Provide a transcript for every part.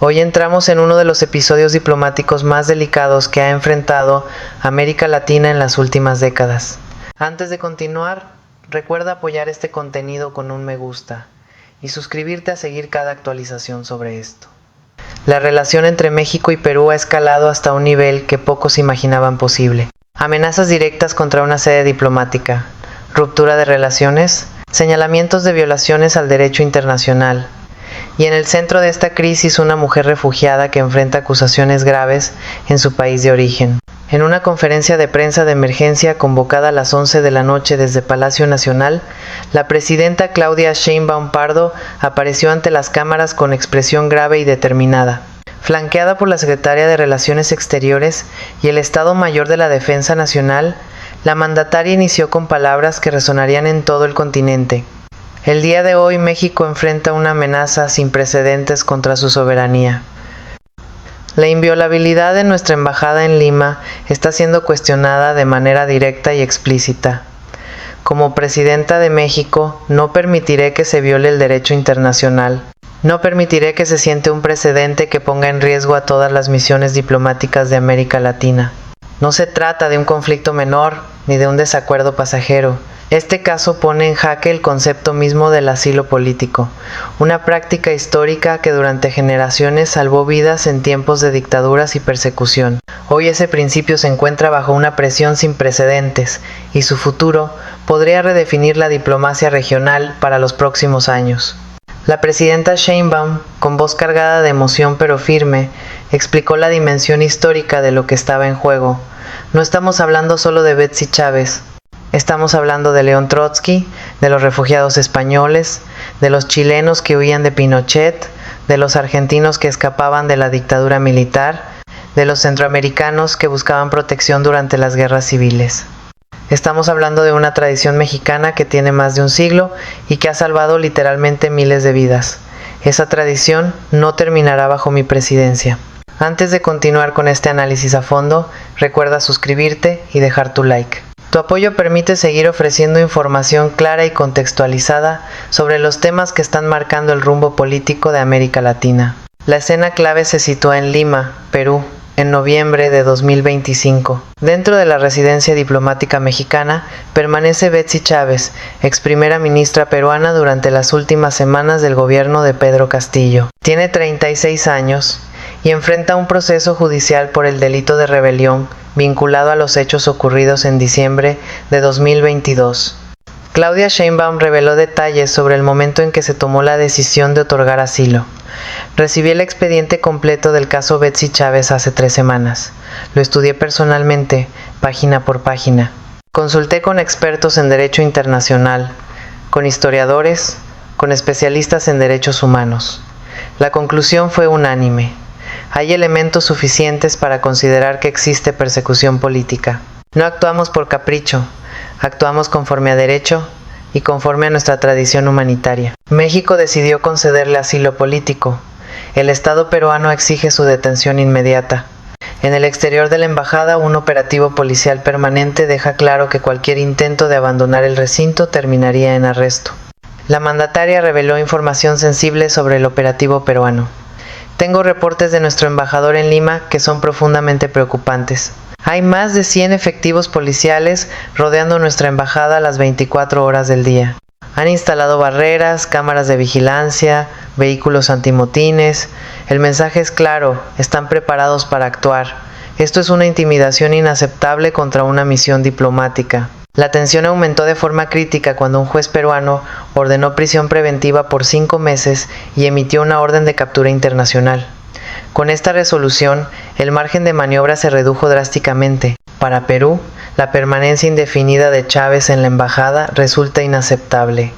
Hoy entramos en uno de los episodios diplomáticos más delicados que ha enfrentado América Latina en las últimas décadas. Antes de continuar, recuerda apoyar este contenido con un me gusta y suscribirte a seguir cada actualización sobre esto. La relación entre México y Perú ha escalado hasta un nivel que pocos imaginaban posible. Amenazas directas contra una sede diplomática, ruptura de relaciones, señalamientos de violaciones al derecho internacional. Y en el centro de esta crisis una mujer refugiada que enfrenta acusaciones graves en su país de origen. En una conferencia de prensa de emergencia convocada a las 11 de la noche desde Palacio Nacional, la presidenta Claudia Sheinbaum Pardo apareció ante las cámaras con expresión grave y determinada. Flanqueada por la secretaria de Relaciones Exteriores y el Estado Mayor de la Defensa Nacional, la mandataria inició con palabras que resonarían en todo el continente. El día de hoy México enfrenta una amenaza sin precedentes contra su soberanía. La inviolabilidad de nuestra embajada en Lima está siendo cuestionada de manera directa y explícita. Como presidenta de México, no permitiré que se viole el derecho internacional. No permitiré que se siente un precedente que ponga en riesgo a todas las misiones diplomáticas de América Latina. No se trata de un conflicto menor ni de un desacuerdo pasajero. Este caso pone en jaque el concepto mismo del asilo político, una práctica histórica que durante generaciones salvó vidas en tiempos de dictaduras y persecución. Hoy ese principio se encuentra bajo una presión sin precedentes y su futuro podría redefinir la diplomacia regional para los próximos años. La presidenta Sheinbaum, con voz cargada de emoción pero firme, explicó la dimensión histórica de lo que estaba en juego. No estamos hablando solo de Betsy Chávez. Estamos hablando de León Trotsky, de los refugiados españoles, de los chilenos que huían de Pinochet, de los argentinos que escapaban de la dictadura militar, de los centroamericanos que buscaban protección durante las guerras civiles. Estamos hablando de una tradición mexicana que tiene más de un siglo y que ha salvado literalmente miles de vidas. Esa tradición no terminará bajo mi presidencia. Antes de continuar con este análisis a fondo, recuerda suscribirte y dejar tu like. Tu apoyo permite seguir ofreciendo información clara y contextualizada sobre los temas que están marcando el rumbo político de América Latina. La escena clave se sitúa en Lima, Perú, en noviembre de 2025. Dentro de la residencia diplomática mexicana permanece Betsy Chávez, ex primera ministra peruana durante las últimas semanas del gobierno de Pedro Castillo. Tiene 36 años y enfrenta un proceso judicial por el delito de rebelión vinculado a los hechos ocurridos en diciembre de 2022. Claudia Sheinbaum reveló detalles sobre el momento en que se tomó la decisión de otorgar asilo. Recibí el expediente completo del caso Betsy Chávez hace 3 semanas. Lo estudié personalmente, página por página. Consulté con expertos en derecho internacional, con historiadores, con especialistas en derechos humanos. La conclusión fue unánime. Hay elementos suficientes para considerar que existe persecución política. No actuamos por capricho, actuamos conforme a derecho y conforme a nuestra tradición humanitaria. México decidió concederle asilo político. El Estado peruano exige su detención inmediata. En el exterior de la embajada, un operativo policial permanente deja claro que cualquier intento de abandonar el recinto terminaría en arresto. La mandataria reveló información sensible sobre el operativo peruano. Tengo reportes de nuestro embajador en Lima que son profundamente preocupantes. Hay más de 100 efectivos policiales rodeando nuestra embajada a las 24 horas del día. Han instalado barreras, cámaras de vigilancia, vehículos antimotines. El mensaje es claro, están preparados para actuar. Esto es una intimidación inaceptable contra una misión diplomática. La tensión aumentó de forma crítica cuando un juez peruano ordenó prisión preventiva por 5 meses y emitió una orden de captura internacional. Con esta resolución, el margen de maniobra se redujo drásticamente. Para Perú, la permanencia indefinida de Chávez en la embajada resulta inaceptable.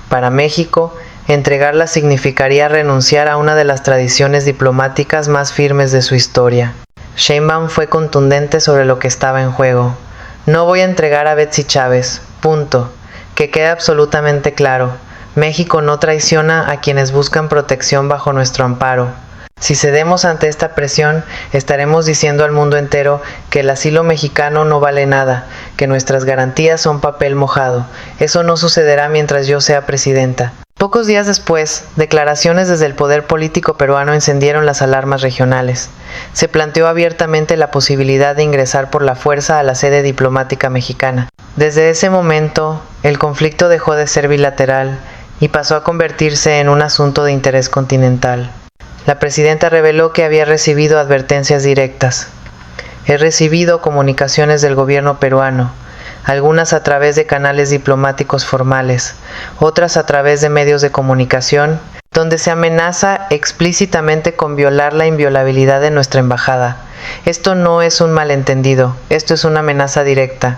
Para México, entregarla significaría renunciar a una de las tradiciones diplomáticas más firmes de su historia. Sheinbaum fue contundente sobre lo que estaba en juego. No voy a entregar a Betsy Chávez, punto. Que quede absolutamente claro, México no traiciona a quienes buscan protección bajo nuestro amparo. Si cedemos ante esta presión, estaremos diciendo al mundo entero que el asilo mexicano no vale nada, que nuestras garantías son papel mojado. Eso no sucederá mientras yo sea presidenta. Pocos días después, declaraciones desde el poder político peruano encendieron las alarmas regionales. Se planteó abiertamente la posibilidad de ingresar por la fuerza a la sede diplomática mexicana. Desde ese momento, el conflicto dejó de ser bilateral y pasó a convertirse en un asunto de interés continental. La presidenta reveló que había recibido advertencias directas. He recibido comunicaciones del gobierno peruano, algunas a través de canales diplomáticos formales, otras a través de medios de comunicación, donde se amenaza explícitamente con violar la inviolabilidad de nuestra embajada. Esto no es un malentendido, esto es una amenaza directa.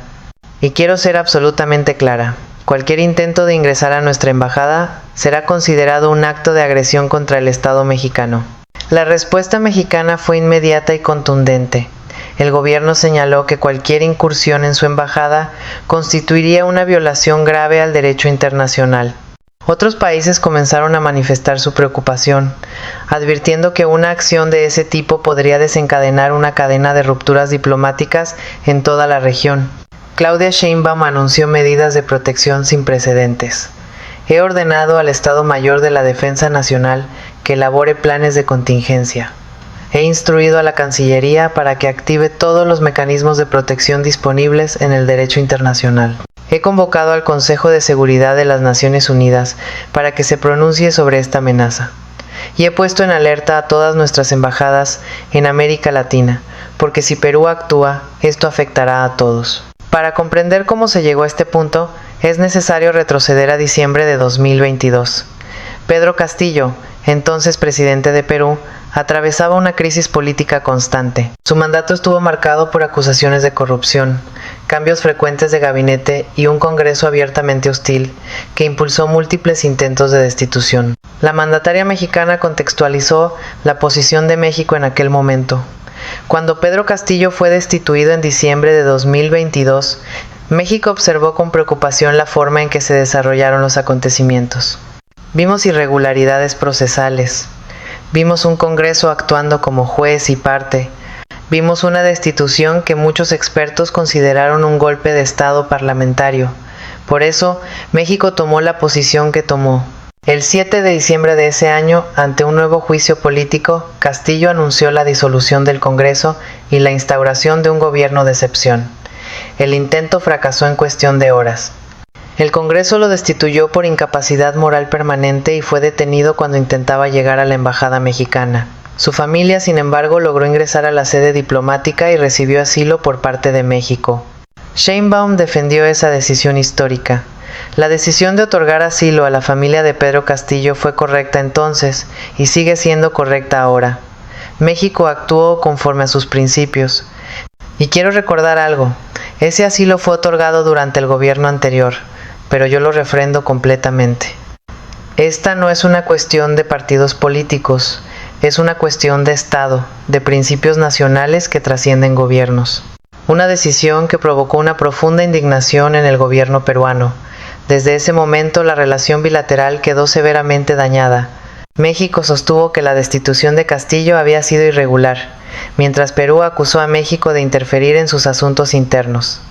Y quiero ser absolutamente clara. Cualquier intento de ingresar a nuestra embajada será considerado un acto de agresión contra el Estado mexicano. La respuesta mexicana fue inmediata y contundente. El gobierno señaló que cualquier incursión en su embajada constituiría una violación grave al derecho internacional. Otros países comenzaron a manifestar su preocupación, advirtiendo que una acción de ese tipo podría desencadenar una cadena de rupturas diplomáticas en toda la región. Claudia Sheinbaum anunció medidas de protección sin precedentes. He ordenado al Estado Mayor de la Defensa Nacional que elabore planes de contingencia. He instruido a la Cancillería para que active todos los mecanismos de protección disponibles en el derecho internacional. He convocado al Consejo de Seguridad de las Naciones Unidas para que se pronuncie sobre esta amenaza. Y he puesto en alerta a todas nuestras embajadas en América Latina, porque si Perú actúa, esto afectará a todos. Para comprender cómo se llegó a este punto, es necesario retroceder a diciembre de 2022. Pedro Castillo, entonces presidente de Perú, atravesaba una crisis política constante. Su mandato estuvo marcado por acusaciones de corrupción, cambios frecuentes de gabinete y un Congreso abiertamente hostil que impulsó múltiples intentos de destitución. La mandataria mexicana contextualizó la posición de México en aquel momento. Cuando Pedro Castillo fue destituido en diciembre de 2022, México observó con preocupación la forma en que se desarrollaron los acontecimientos. Vimos irregularidades procesales. Vimos un Congreso actuando como juez y parte. Vimos una destitución que muchos expertos consideraron un golpe de Estado parlamentario. Por eso, México tomó la posición que tomó. El 7 de diciembre de ese año, ante un nuevo juicio político, Castillo anunció la disolución del Congreso y la instauración de un gobierno de excepción. El intento fracasó en cuestión de horas. El Congreso lo destituyó por incapacidad moral permanente y fue detenido cuando intentaba llegar a la embajada mexicana. Su familia, sin embargo, logró ingresar a la sede diplomática y recibió asilo por parte de México. Sheinbaum defendió esa decisión histórica. La decisión de otorgar asilo a la familia de Pedro Castillo fue correcta entonces y sigue siendo correcta ahora. México actuó conforme a sus principios. Y quiero recordar algo, ese asilo fue otorgado durante el gobierno anterior, pero yo lo refrendo completamente. Esta no es una cuestión de partidos políticos, es una cuestión de Estado, de principios nacionales que trascienden gobiernos. Una decisión que provocó una profunda indignación en el gobierno peruano. Desde ese momento la relación bilateral quedó severamente dañada. México sostuvo que la destitución de Castillo había sido irregular, mientras Perú acusó a México de interferir en sus asuntos internos.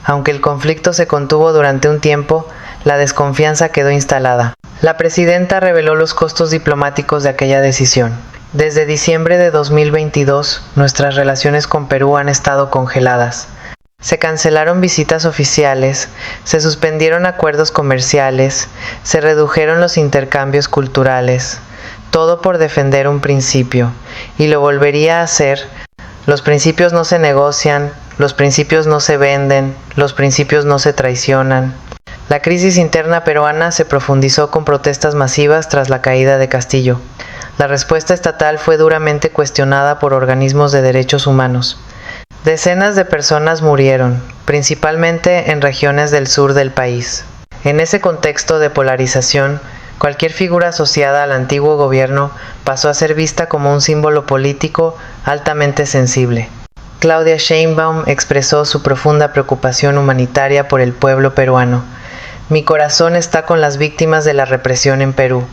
Aunque el conflicto se contuvo durante un tiempo, la desconfianza quedó instalada. La presidenta reveló los costos diplomáticos de aquella decisión. Desde diciembre de 2022, nuestras relaciones con Perú han estado congeladas. Se cancelaron visitas oficiales, se suspendieron acuerdos comerciales, se redujeron los intercambios culturales, todo por defender un principio, y lo volvería a hacer. Los principios no se negocian, los principios no se venden, los principios no se traicionan. La crisis interna peruana se profundizó con protestas masivas tras la caída de Castillo. La respuesta estatal fue duramente cuestionada por organismos de derechos humanos. Decenas de personas murieron, principalmente en regiones del sur del país. En ese contexto de polarización, cualquier figura asociada al antiguo gobierno pasó a ser vista como un símbolo político altamente sensible. Claudia Sheinbaum expresó su profunda preocupación humanitaria por el pueblo peruano. Mi corazón está con las víctimas de la represión en Perú.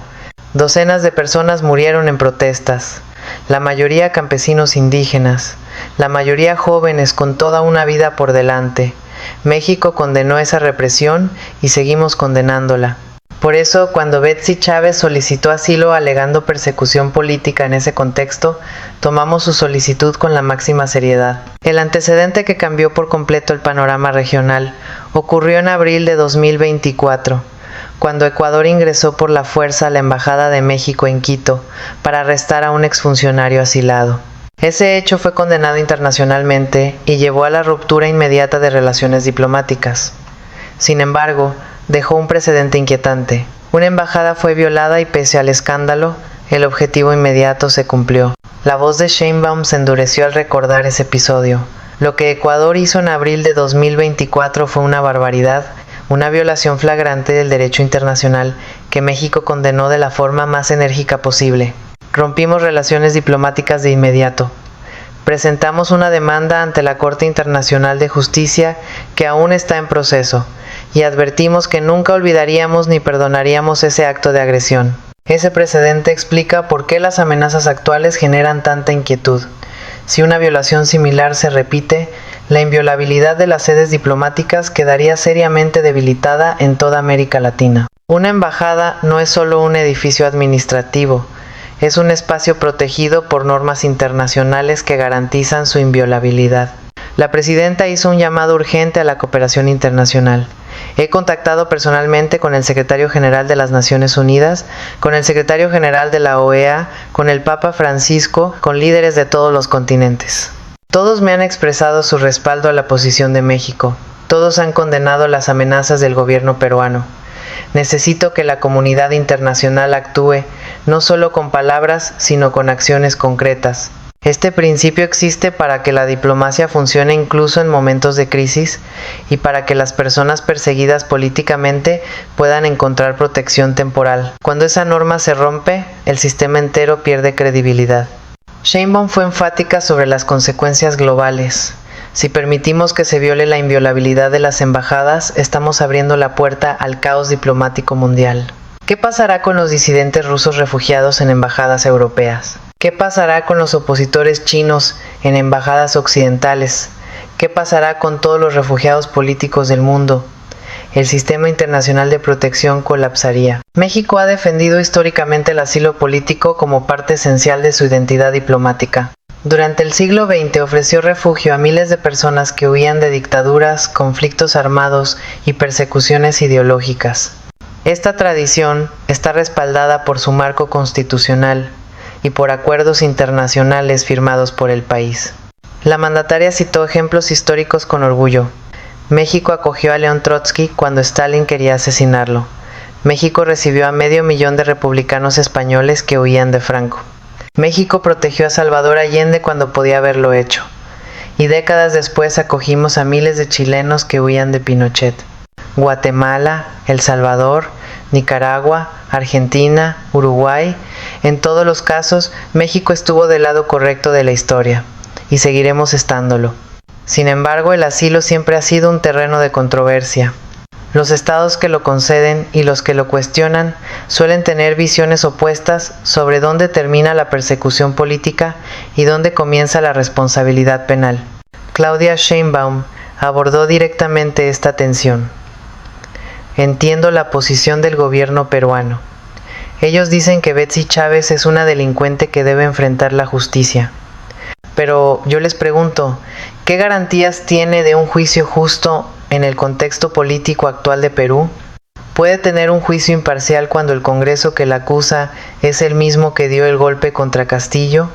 Docenas de personas murieron en protestas, la mayoría campesinos indígenas, la mayoría jóvenes con toda una vida por delante. México condenó esa represión y seguimos condenándola. Por eso, cuando Betsy Chávez solicitó asilo alegando persecución política en ese contexto, tomamos su solicitud con la máxima seriedad. El antecedente que cambió por completo el panorama regional ocurrió en abril de 2024, cuando Ecuador ingresó por la fuerza a la Embajada de México en Quito para arrestar a un exfuncionario asilado. Ese hecho fue condenado internacionalmente y llevó a la ruptura inmediata de relaciones diplomáticas. Sin embargo, dejó un precedente inquietante. Una embajada fue violada y pese al escándalo, el objetivo inmediato se cumplió. La voz de Sheinbaum se endureció al recordar ese episodio. Lo que Ecuador hizo en abril de 2024 fue una barbaridad, una violación flagrante del derecho internacional que México condenó de la forma más enérgica posible. Rompimos relaciones diplomáticas de inmediato. Presentamos una demanda ante la Corte Internacional de Justicia que aún está en proceso, y advertimos que nunca olvidaríamos ni perdonaríamos ese acto de agresión. Ese precedente explica por qué las amenazas actuales generan tanta inquietud. Si una violación similar se repite, la inviolabilidad de las sedes diplomáticas quedaría seriamente debilitada en toda América Latina. Una embajada no es solo un edificio administrativo, es un espacio protegido por normas internacionales que garantizan su inviolabilidad. La presidenta hizo un llamado urgente a la cooperación internacional. He contactado personalmente con el secretario general de las Naciones Unidas, con el secretario general de la OEA, con el Papa Francisco, con líderes de todos los continentes. Todos me han expresado su respaldo a la posición de México. Todos han condenado las amenazas del gobierno peruano. Necesito que la comunidad internacional actúe, no solo con palabras, sino con acciones concretas. Este principio existe para que la diplomacia funcione incluso en momentos de crisis y para que las personas perseguidas políticamente puedan encontrar protección temporal. Cuando esa norma se rompe, el sistema entero pierde credibilidad. Sheinbaum fue enfática sobre las consecuencias globales. Si permitimos que se viole la inviolabilidad de las embajadas, estamos abriendo la puerta al caos diplomático mundial. ¿Qué pasará con los disidentes rusos refugiados en embajadas europeas? ¿Qué pasará con los opositores chinos en embajadas occidentales? ¿Qué pasará con todos los refugiados políticos del mundo? El sistema internacional de protección colapsaría. México ha defendido históricamente el asilo político como parte esencial de su identidad diplomática. Durante el siglo XX ofreció refugio a miles de personas que huían de dictaduras, conflictos armados y persecuciones ideológicas. Esta tradición está respaldada por su marco constitucional y por acuerdos internacionales firmados por el país. La mandataria citó ejemplos históricos con orgullo. México acogió a León Trotsky cuando Stalin quería asesinarlo. México recibió a 500,000 de republicanos españoles que huían de Franco. México protegió a Salvador Allende cuando podía haberlo hecho. Y décadas después acogimos a miles de chilenos que huían de Pinochet. Guatemala, El Salvador, Nicaragua, Argentina, Uruguay, en todos los casos, México estuvo del lado correcto de la historia, y seguiremos estándolo. Sin embargo, el asilo siempre ha sido un terreno de controversia. Los estados que lo conceden y los que lo cuestionan suelen tener visiones opuestas sobre dónde termina la persecución política y dónde comienza la responsabilidad penal. Claudia Sheinbaum abordó directamente esta tensión. Entiendo la posición del gobierno peruano. Ellos dicen que Betsy Chávez es una delincuente que debe enfrentar la justicia. Pero yo les pregunto, ¿qué garantías tiene de un juicio justo en el contexto político actual de Perú? ¿Puede tener un juicio imparcial cuando el Congreso que la acusa es el mismo que dio el golpe contra Castillo?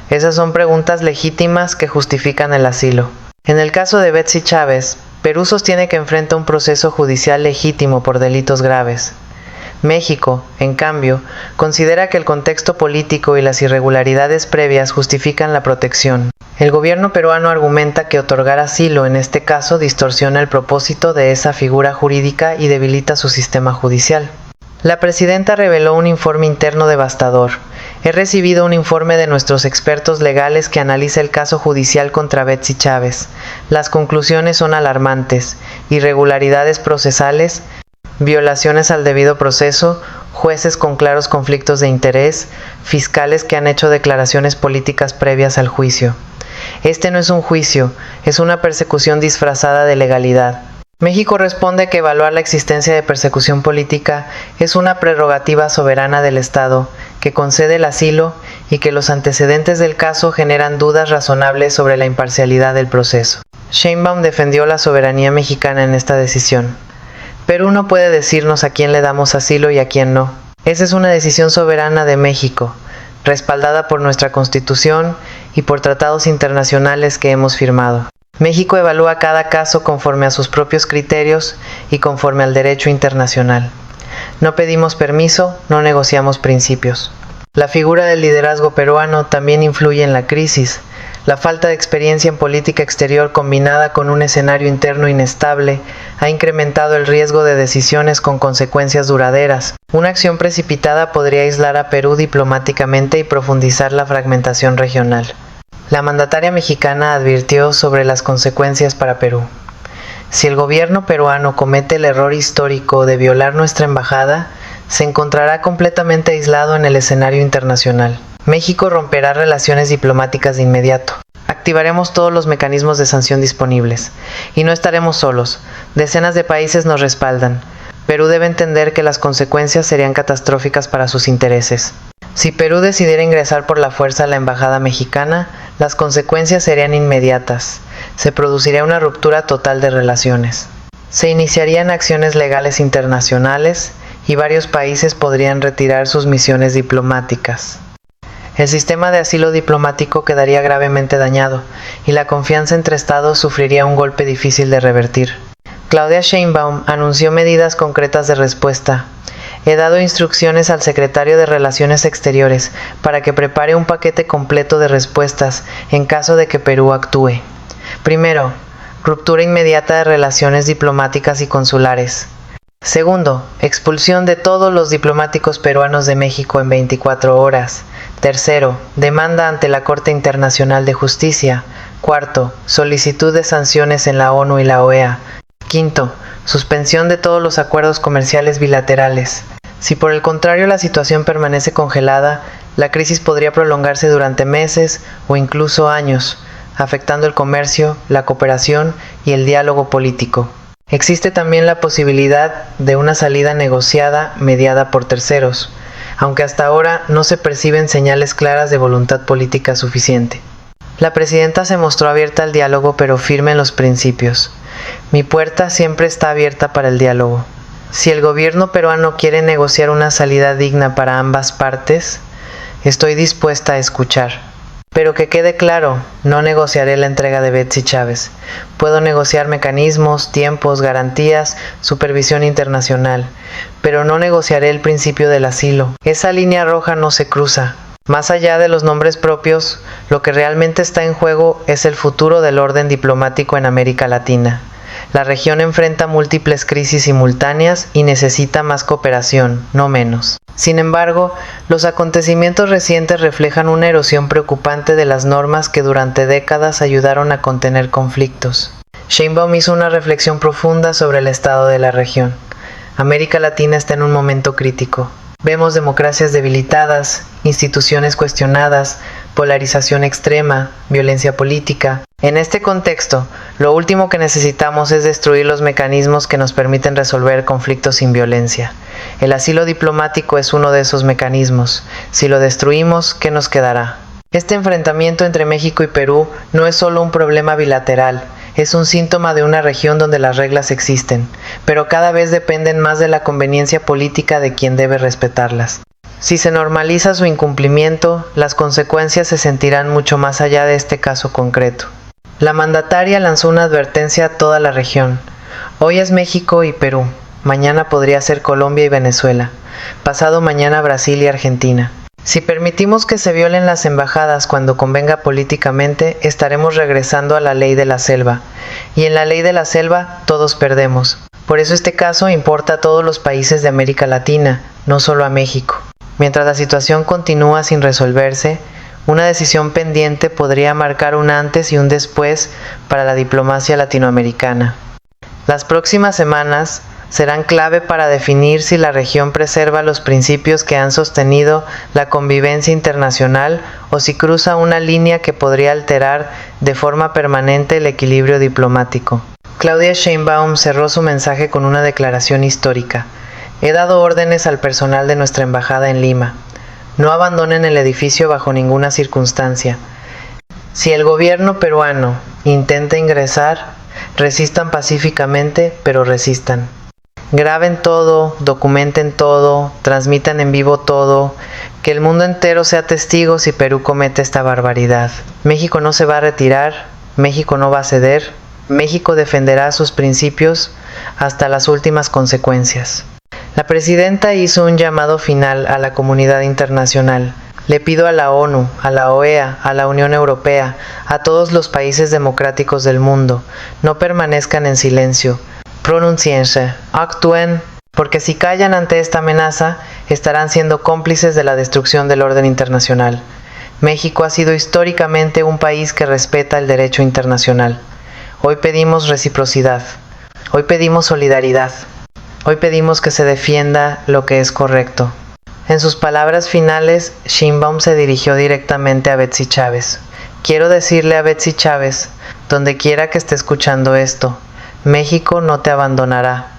Esas son preguntas legítimas que justifican el asilo. En el caso de Betsy Chávez, Perú sostiene que enfrenta un proceso judicial legítimo por delitos graves. México, en cambio, considera que el contexto político y las irregularidades previas justifican la protección. El gobierno peruano argumenta que otorgar asilo en este caso distorsiona el propósito de esa figura jurídica y debilita su sistema judicial. La presidenta reveló un informe interno devastador. He recibido un informe de nuestros expertos legales que analiza el caso judicial contra Betsy Chávez. Las conclusiones son alarmantes: irregularidades procesales, violaciones al debido proceso, jueces con claros conflictos de interés, fiscales que han hecho declaraciones políticas previas al juicio. Este no es un juicio, es una persecución disfrazada de legalidad. México responde que evaluar la existencia de persecución política es una prerrogativa soberana del Estado que concede el asilo y que los antecedentes del caso generan dudas razonables sobre la imparcialidad del proceso. Sheinbaum defendió la soberanía mexicana en esta decisión. Perú no puede decirnos a quién le damos asilo y a quién no. Esa es una decisión soberana de México, respaldada por nuestra Constitución y por tratados internacionales que hemos firmado. México evalúa cada caso conforme a sus propios criterios y conforme al derecho internacional. No pedimos permiso, no negociamos principios. La figura del liderazgo peruano también influye en la crisis. La falta de experiencia en política exterior combinada con un escenario interno inestable ha incrementado el riesgo de decisiones con consecuencias duraderas. Una acción precipitada podría aislar a Perú diplomáticamente y profundizar la fragmentación regional. La mandataria mexicana advirtió sobre las consecuencias para Perú. Si el gobierno peruano comete el error histórico de violar nuestra embajada, se encontrará completamente aislado en el escenario internacional. México romperá relaciones diplomáticas de inmediato. Activaremos todos los mecanismos de sanción disponibles. Y no estaremos solos. Decenas de países nos respaldan. Perú debe entender que las consecuencias serían catastróficas para sus intereses. Si Perú decidiera ingresar por la fuerza a la embajada mexicana, las consecuencias serían inmediatas. Se produciría una ruptura total de relaciones. Se iniciarían acciones legales internacionales y varios países podrían retirar sus misiones diplomáticas. El sistema de asilo diplomático quedaría gravemente dañado y la confianza entre estados sufriría un golpe difícil de revertir. Claudia Sheinbaum anunció medidas concretas de respuesta. He dado instrucciones al secretario de Relaciones Exteriores para que prepare un paquete completo de respuestas en caso de que Perú actúe. Primero, ruptura inmediata de relaciones diplomáticas y consulares. Segundo, expulsión de todos los diplomáticos peruanos de México en 24 horas. Tercero, demanda ante la Corte Internacional de Justicia. Cuarto, solicitud de sanciones en la ONU y la OEA. Quinto, suspensión de todos los acuerdos comerciales bilaterales. Si por el contrario la situación permanece congelada, la crisis podría prolongarse durante meses o incluso años, afectando el comercio, la cooperación y el diálogo político. Existe también la posibilidad de una salida negociada mediada por terceros, aunque hasta ahora no se perciben señales claras de voluntad política suficiente. La presidenta se mostró abierta al diálogo pero firme en los principios. Mi puerta siempre está abierta para el diálogo. Si el gobierno peruano quiere negociar una salida digna para ambas partes, estoy dispuesta a escuchar. Pero que quede claro, no negociaré la entrega de Betsy Chávez. Puedo negociar mecanismos, tiempos, garantías, supervisión internacional, pero no negociaré el principio del asilo. Esa línea roja no se cruza. Más allá de los nombres propios, lo que realmente está en juego es el futuro del orden diplomático en América Latina. La región enfrenta múltiples crisis simultáneas y necesita más cooperación, no menos. Sin embargo, los acontecimientos recientes reflejan una erosión preocupante de las normas que durante décadas ayudaron a contener conflictos. Sheinbaum hizo una reflexión profunda sobre el estado de la región. América Latina está en un momento crítico. Vemos democracias debilitadas, instituciones cuestionadas, polarización extrema, violencia política. En este contexto, lo último que necesitamos es destruir los mecanismos que nos permiten resolver conflictos sin violencia. El asilo diplomático es uno de esos mecanismos. Si lo destruimos, ¿qué nos quedará? Este enfrentamiento entre México y Perú no es solo un problema bilateral, es un síntoma de una región donde las reglas existen, pero cada vez dependen más de la conveniencia política de quien debe respetarlas. Si se normaliza su incumplimiento, las consecuencias se sentirán mucho más allá de este caso concreto. La mandataria lanzó una advertencia a toda la región. Hoy es México y Perú, mañana podría ser Colombia y Venezuela, pasado mañana Brasil y Argentina. Si permitimos que se violen las embajadas cuando convenga políticamente, estaremos regresando a la ley de la selva. Y en la ley de la selva, todos perdemos. Por eso este caso importa a todos los países de América Latina, no solo a México. Mientras la situación continúa sin resolverse, una decisión pendiente podría marcar un antes y un después para la diplomacia latinoamericana. Las próximas semanas serán clave para definir si la región preserva los principios que han sostenido la convivencia internacional o si cruza una línea que podría alterar de forma permanente el equilibrio diplomático. Claudia Sheinbaum cerró su mensaje con una declaración histórica. He dado órdenes al personal de nuestra embajada en Lima. No abandonen el edificio bajo ninguna circunstancia. Si el gobierno peruano intenta ingresar, resistan pacíficamente, pero resistan. Graben todo, documenten todo, transmitan en vivo todo, que el mundo entero sea testigo si Perú comete esta barbaridad. México no se va a retirar, México no va a ceder, México defenderá sus principios hasta las últimas consecuencias. La presidenta hizo un llamado final a la comunidad internacional. Le pido a la ONU, a la OEA, a la Unión Europea, a todos los países democráticos del mundo, no permanezcan en silencio. Pronúnciense, actúen, porque si callan ante esta amenaza, estarán siendo cómplices de la destrucción del orden internacional. México ha sido históricamente un país que respeta el derecho internacional. Hoy pedimos reciprocidad. Hoy pedimos solidaridad. Hoy pedimos que se defienda lo que es correcto. En sus palabras finales, Sheinbaum se dirigió directamente a Betsy Chávez. Quiero decirle a Betsy Chávez, donde quiera que esté escuchando esto, México no te abandonará.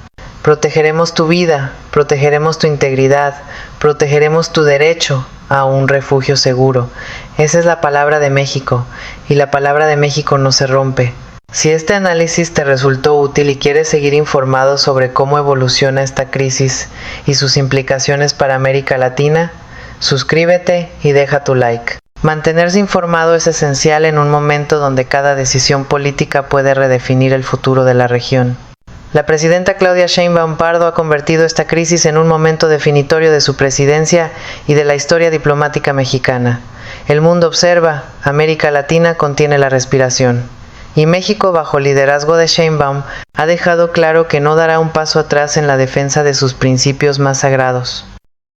Protegeremos tu vida, protegeremos tu integridad, protegeremos tu derecho a un refugio seguro. Esa es la palabra de México, y la palabra de México no se rompe. Si este análisis te resultó útil y quieres seguir informado sobre cómo evoluciona esta crisis y sus implicaciones para América Latina, suscríbete y deja tu like. Mantenerse informado es esencial en un momento donde cada decisión política puede redefinir el futuro de la región. La presidenta Claudia Sheinbaum Pardo ha convertido esta crisis en un momento definitorio de su presidencia y de la historia diplomática mexicana. El mundo observa, América Latina contiene la respiración. Y México, bajo liderazgo de Sheinbaum, ha dejado claro que no dará un paso atrás en la defensa de sus principios más sagrados.